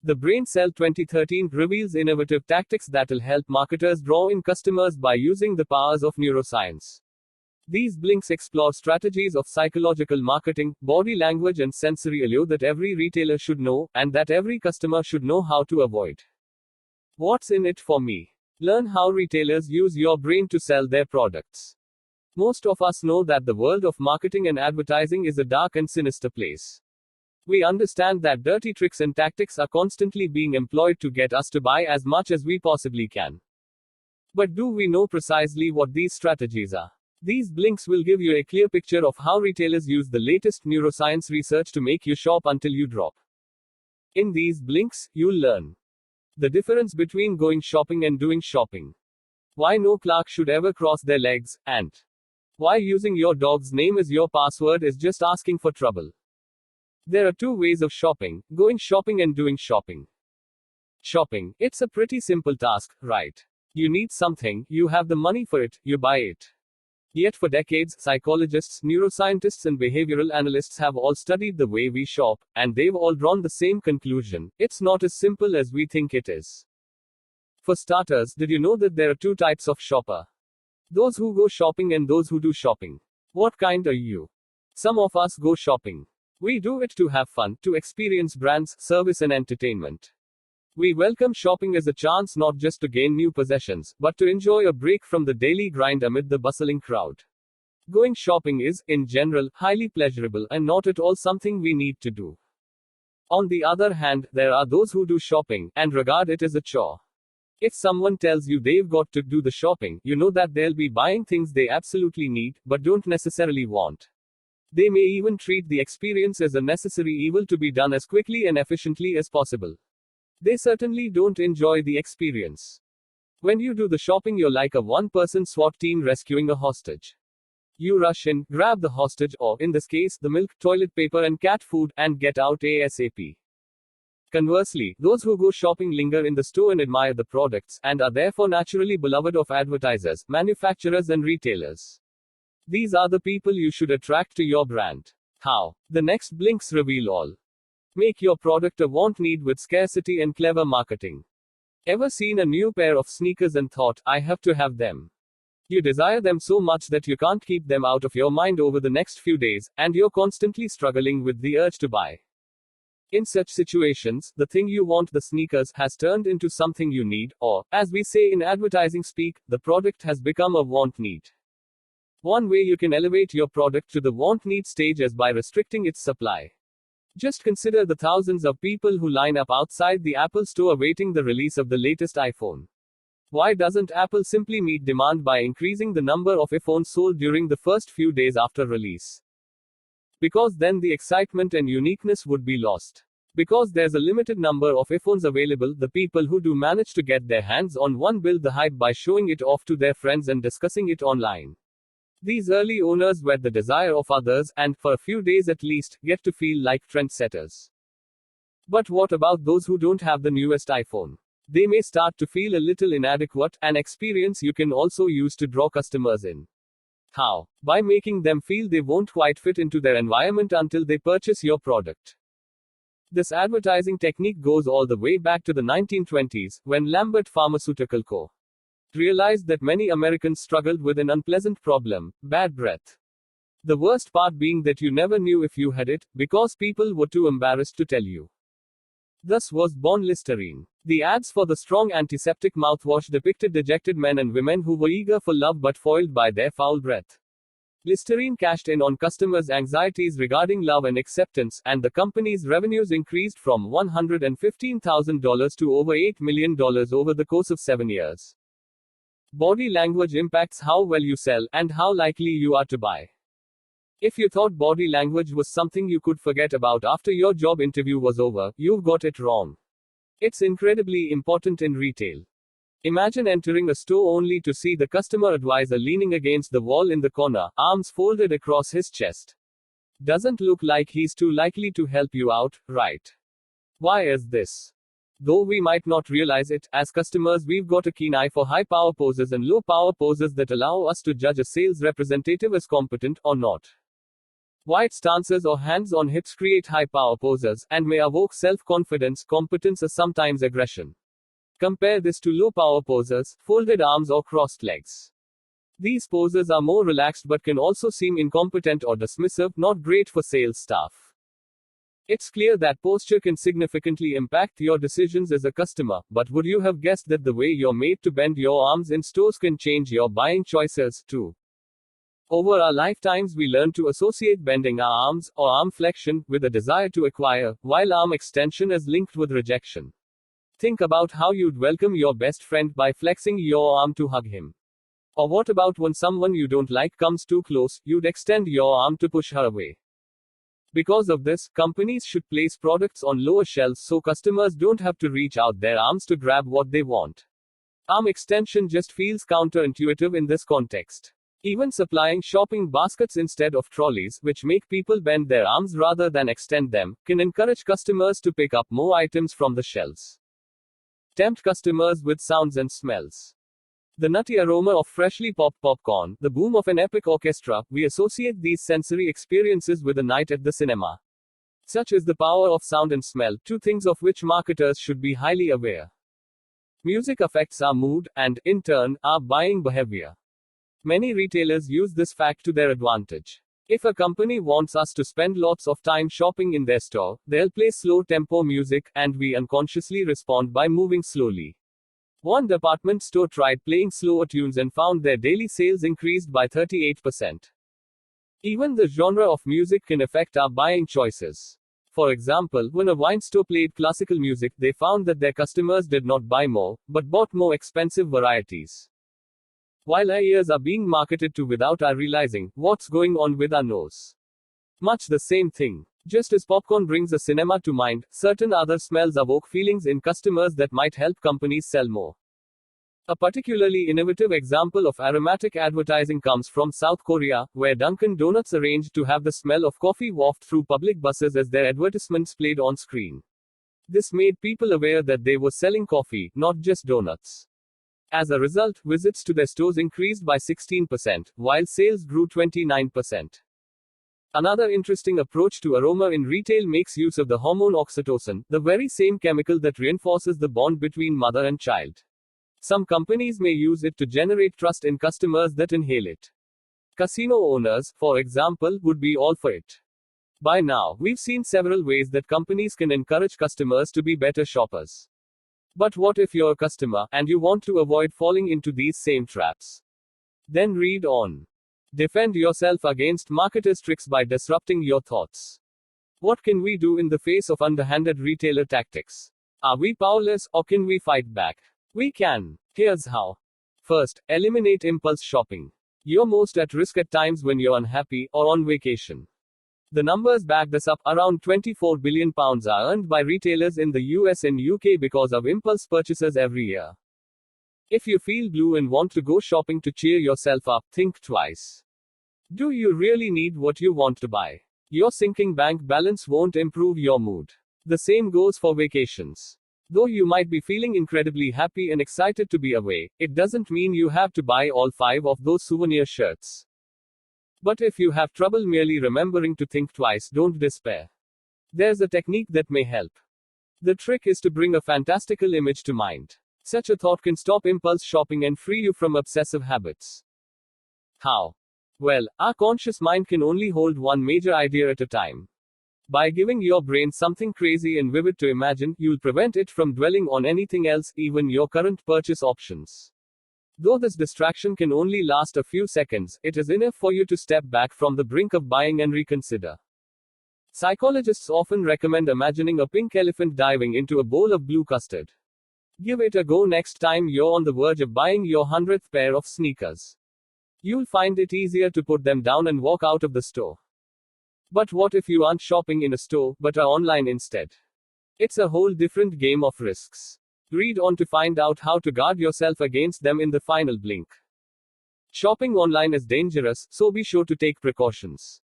The Brain Cell 2013 reveals innovative tactics that'll help marketers draw in customers by using the powers of neuroscience. These blinks explore strategies of psychological marketing, body language, and sensory allure that every retailer should know, and that every customer should know how to avoid. What's in it for me? Learn how retailers use your brain to sell their products. Most of us know that the world of marketing and advertising is a dark and sinister place. We understand that dirty tricks and tactics are constantly being employed to get us to buy as much as we possibly can. But do we know precisely what these strategies are? These blinks will give you a clear picture of how retailers use the latest neuroscience research to make you shop until you drop. In these blinks, you'll learn the difference between going shopping and doing shopping, why no clerk should ever cross their legs, and why using your dog's name as your password is just asking for trouble. There are two ways of shopping: going shopping and doing shopping. Shopping. It's a pretty simple task, right? You need something, you have the money for it, you buy it. Yet for decades, psychologists, neuroscientists, and behavioral analysts have all studied the way we shop, and they've all drawn the same conclusion: it's not as simple as we think it is. For starters, did you know that there are two types of shopper? Those who go shopping and those who do shopping. What kind are you? Some of us go shopping. We do it to have fun, to experience brands, service, and entertainment. We welcome shopping as a chance not just to gain new possessions, but to enjoy a break from the daily grind amid the bustling crowd. Going shopping is, in general, highly pleasurable and not at all something we need to do. On the other hand, there are those who do shopping and regard it as a chore. If someone tells you they've got to do the shopping, you know that they'll be buying things they absolutely need, but don't necessarily want. They may even treat the experience as a necessary evil to be done as quickly and efficiently as possible. They certainly don't enjoy the experience. When you do the shopping, you're like a one-person SWAT team rescuing a hostage. You rush in, grab the hostage, or, in this case, the milk, toilet paper, and cat food, and get out ASAP. Conversely, those who go shopping linger in the store and admire the products, and are therefore naturally beloved of advertisers, manufacturers, and retailers. These are the people you should attract to your brand. How? The next blinks reveal all. Make your product a want need with scarcity and clever marketing. Ever seen a new pair of sneakers and thought, I have to have them? You desire them so much that you can't keep them out of your mind over the next few days, and you're constantly struggling with the urge to buy. In such situations, the thing you want, the sneakers, has turned into something you need, or, as we say in advertising speak, the product has become a want need. One way you can elevate your product to the want need stage is by restricting its supply. Just consider the thousands of people who line up outside the Apple store awaiting the release of the latest iPhone. Why doesn't Apple simply meet demand by increasing the number of iPhones sold during the first few days after release? Because then the excitement and uniqueness would be lost. Because there's a limited number of iPhones available, the people who do manage to get their hands on one build the hype by showing it off to their friends and discussing it online. These early owners whet the desire of others, and, for a few days at least, get to feel like trendsetters. But what about those who don't have the newest iPhone? They may start to feel a little inadequate, an experience you can also use to draw customers in. How? By making them feel they won't quite fit into their environment until they purchase your product. This advertising technique goes all the way back to the 1920s, when Lambert Pharmaceutical Co. realized that many Americans struggled with an unpleasant problem: bad breath. The worst part being that you never knew if you had it, because people were too embarrassed to tell you. Thus was born Listerine. The ads for the strong antiseptic mouthwash depicted dejected men and women who were eager for love but foiled by their foul breath. Listerine cashed in on customers' anxieties regarding love and acceptance, and the company's revenues increased from $115,000 to over $8 million over the course of 7 years. Body language impacts how well you sell, and how likely you are to buy. If you thought body language was something you could forget about after your job interview was over, you've got it wrong. It's incredibly important in retail. Imagine entering a store only to see the customer advisor leaning against the wall in the corner, arms folded across his chest. Doesn't look like he's too likely to help you out, right? Why is this? Though we might not realize it, as customers we've got a keen eye for high power poses and low power poses that allow us to judge a sales representative as competent or not. Wide stances or hands on hips create high power poses and may evoke self confidence, competence, or sometimes aggression. Compare this to low power poses, folded arms, or crossed legs. These poses are more relaxed but can also seem incompetent or dismissive, not great for sales staff. It's clear that posture can significantly impact your decisions as a customer, but would you have guessed that the way you're made to bend your arms in stores can change your buying choices, too? Over our lifetimes, we learn to associate bending our arms, or arm flexion, with a desire to acquire, while arm extension is linked with rejection. Think about how you'd welcome your best friend by flexing your arm to hug him. Or what about when someone you don't like comes too close, you'd extend your arm to push her away. Because of this, companies should place products on lower shelves so customers don't have to reach out their arms to grab what they want. Arm extension just feels counterintuitive in this context. Even supplying shopping baskets instead of trolleys, which make people bend their arms rather than extend them, can encourage customers to pick up more items from the shelves. Tempt customers with sounds and smells. The nutty aroma of freshly popped popcorn, the boom of an epic orchestra, we associate these sensory experiences with a night at the cinema. Such is the power of sound and smell, two things of which marketers should be highly aware. Music affects our mood, and, in turn, our buying behavior. Many retailers use this fact to their advantage. If a company wants us to spend lots of time shopping in their store, they'll play slow tempo music, and we unconsciously respond by moving slowly. One department store tried playing slower tunes and found their daily sales increased by 38%. Even the genre of music can affect our buying choices. For example, when a wine store played classical music, they found that their customers did not buy more, but bought more expensive varieties. While our ears are being marketed to without our realizing what's going on with our nose. Much the same thing. Just as popcorn brings a cinema to mind, certain other smells evoke feelings in customers that might help companies sell more. A particularly innovative example of aromatic advertising comes from South Korea, where Dunkin' Donuts arranged to have the smell of coffee waft through public buses as their advertisements played on screen. This made people aware that they were selling coffee, not just donuts. As a result, visits to their stores increased by 16%, while sales grew 29%. Another interesting approach to aroma in retail makes use of the hormone oxytocin, the very same chemical that reinforces the bond between mother and child. Some companies may use it to generate trust in customers that inhale it. Casino owners, for example, would be all for it. By now, we've seen several ways that companies can encourage customers to be better shoppers. But what if you're a customer, and you want to avoid falling into these same traps? Then read on. Defend yourself against marketers' tricks by disrupting your thoughts. What can we do in the face of underhanded retailer tactics? Are we powerless, or can we fight back? We can. Here's how. First, eliminate impulse shopping. You're most at risk at times when you're unhappy or on vacation. The numbers back this up. Around £24 billion are earned by retailers in the US and UK because of impulse purchases every year. If you feel blue and want to go shopping to cheer yourself up, think twice. Do you really need what you want to buy? Your sinking bank balance won't improve your mood. The same goes for vacations. Though you might be feeling incredibly happy and excited to be away, it doesn't mean you have to buy all 5 of those souvenir shirts. But if you have trouble merely remembering to think twice, don't despair. There's a technique that may help. The trick is to bring a fantastical image to mind. Such a thought can stop impulse shopping and free you from obsessive habits. How? Well, our conscious mind can only hold one major idea at a time. By giving your brain something crazy and vivid to imagine, you'll prevent it from dwelling on anything else, even your current purchase options. Though this distraction can only last a few seconds, it is enough for you to step back from the brink of buying and reconsider. Psychologists often recommend imagining a pink elephant diving into a bowl of blue custard. Give it a go next time you're on the verge of buying your 100th pair of sneakers. You'll find it easier to put them down and walk out of the store. But what if you aren't shopping in a store, but are online instead? It's a whole different game of risks. Read on to find out how to guard yourself against them in the final blink. Shopping online is dangerous, so be sure to take precautions.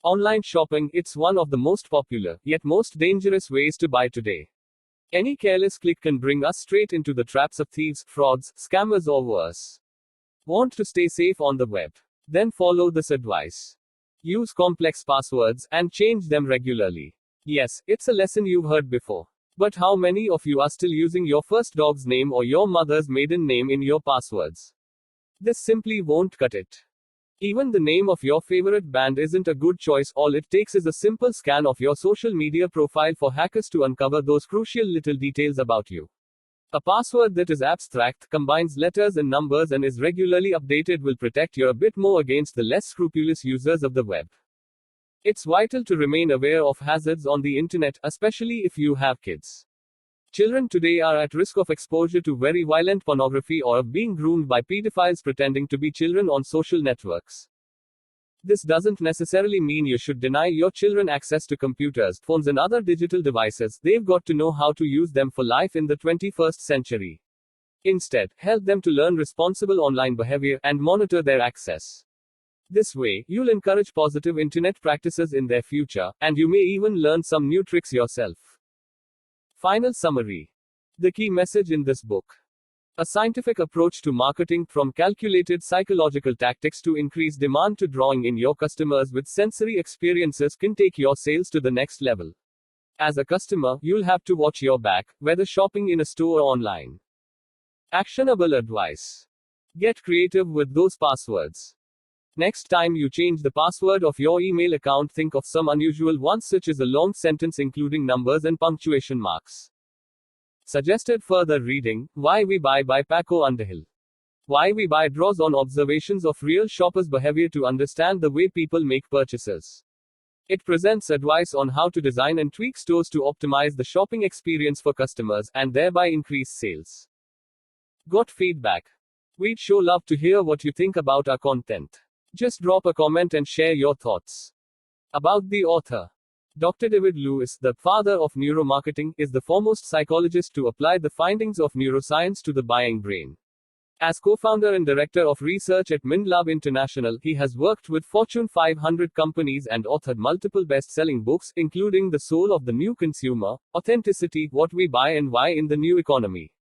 Online shopping, it's one of the most popular, yet most dangerous ways to buy today. Any careless click can bring us straight into the traps of thieves, frauds, scammers, or worse. Want to stay safe on the web? Then follow this advice. Use complex passwords and change them regularly. Yes, it's a lesson you've heard before. But how many of you are still using your first dog's name or your mother's maiden name in your passwords? This simply won't cut it. Even the name of your favorite band isn't a good choice. All it takes is a simple scan of your social media profile for hackers to uncover those crucial little details about you. A password that is abstract, combines letters and numbers, and is regularly updated will protect you a bit more against the less scrupulous users of the web. It's vital to remain aware of hazards on the internet, especially if you have kids. Children today are at risk of exposure to very violent pornography or of being groomed by pedophiles pretending to be children on social networks. This doesn't necessarily mean you should deny your children access to computers, phones, and other digital devices. They've got to know how to use them for life in the 21st century. Instead, help them to learn responsible online behavior and monitor their access. This way, you'll encourage positive internet practices in their future, and you may even learn some new tricks yourself. Final summary. The key message in this book. A scientific approach to marketing, from calculated psychological tactics to increase demand to drawing in your customers with sensory experiences, can take your sales to the next level. As a customer, you'll have to watch your back, whether shopping in a store or online. Actionable advice. Get creative with those passwords. Next time you change the password of your email account, think of some unusual ones, such as a long sentence including numbers and punctuation marks. Suggested further reading: Why We Buy by Paco Underhill. Why We Buy draws on observations of real shoppers' behavior to understand the way people make purchases. It presents advice on how to design and tweak stores to optimize the shopping experience for customers, and thereby increase sales. Got feedback? We'd sure love to hear what you think about our content. Just drop a comment and share your thoughts. About the author. Dr. David Lewis, the father of neuromarketing, is the foremost psychologist to apply the findings of neuroscience to the buying brain. As co-founder and director of research at MindLab International, he has worked with Fortune 500 companies and authored multiple best-selling books, including The Soul of the New Consumer, Authenticity, What We Buy and Why in the New Economy.